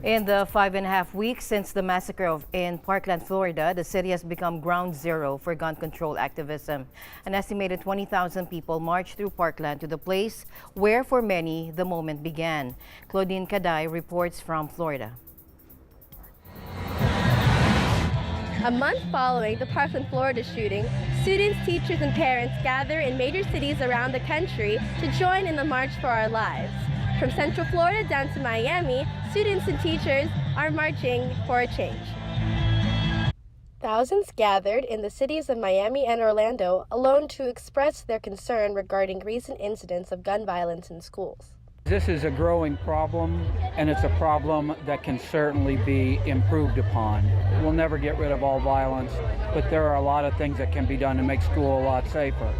In the 5.5 weeks since the massacre in Parkland, Florida, the city has become ground zero for gun control activism. An estimated 20,000 people marched through Parkland to the place where, for many, the moment began. CADAY reports from Florida. A month following the Parkland, Florida shooting, students, teachers, and parents gather in major cities around the country to join in the March for Our Lives. From Central Florida down to Miami, students and teachers are marching for a change. Thousands gathered in the cities of Miami and Orlando alone to express their concern regarding recent incidents of gun violence in schools. This is a growing problem, and it's a problem that can certainly be improved upon. We'll never get rid of all violence, but there are a lot of things that can be done to make school a lot safer.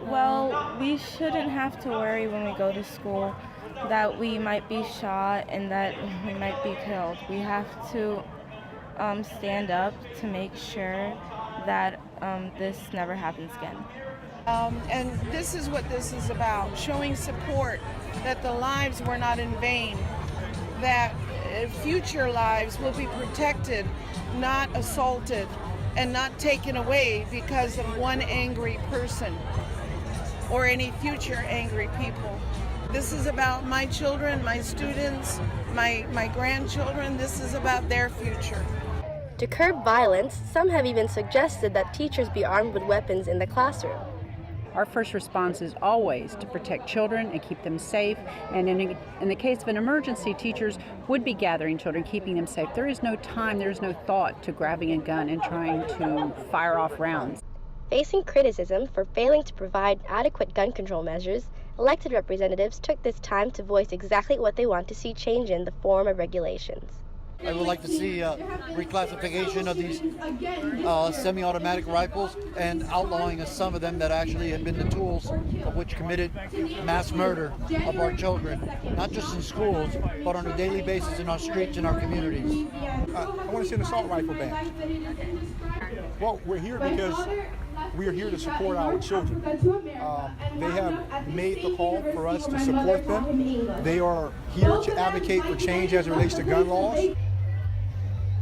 Well, we shouldn't have to worry when we go to school that we might be shot and that we might be killed. We have to stand up to make sure that this never happens again. And this is what this is about, showing support that the lives were not in vain, that future lives will be protected, not assaulted, and not taken away because of one angry person or any future angry people. This is about my children, my students, my grandchildren. This is about their future. To curb violence, some have even suggested that teachers be armed with weapons in the classroom. Our first response is always to protect children and keep them safe. And in the case of an emergency, teachers would be gathering children, keeping them safe. There is no time, there is no thought to grabbing a gun and trying to fire off rounds. Facing criticism for failing to provide adequate gun control measures, elected representatives took this time to voice exactly what they want to see change in the form of regulations. I would like to see reclassification of these semi-automatic rifles and outlawing of some of them that actually have been the tools of which committed mass murder of our children, not just in schools, but on a daily basis in our streets and our communities. I want to see an assault rifle ban. Well, we're here because we are here to support our children. They have made the call for us to support them. They are here to advocate for change as it relates to gun laws.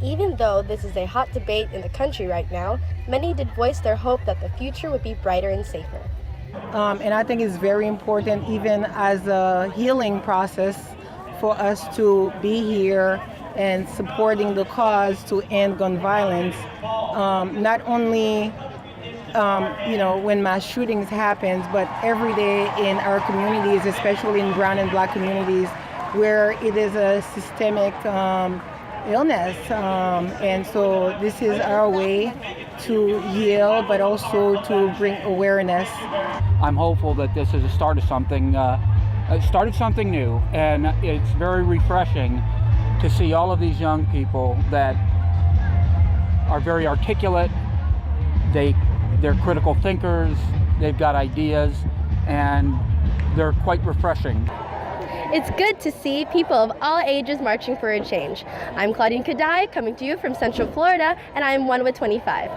Even though this is a hot debate in the country right now, many did voice their hope that the future would be brighter and safer. And I think it's very important, even as a healing process, for us to be here and supporting the cause to end gun violence. Not only when mass shootings happens, but every day in our communities, especially in brown and black communities, where it is a systemic illness. And so this is our way to heal, but also to bring awareness. I'm hopeful that this is a start of something, started something new, and it's very refreshing to see all of these young people that are very articulate. They're critical thinkers, they've got ideas, and they're quite refreshing. It's good to see people of all ages marching for a change. I'm CADAY, coming to you from Central Florida, and I'm 1 with 25.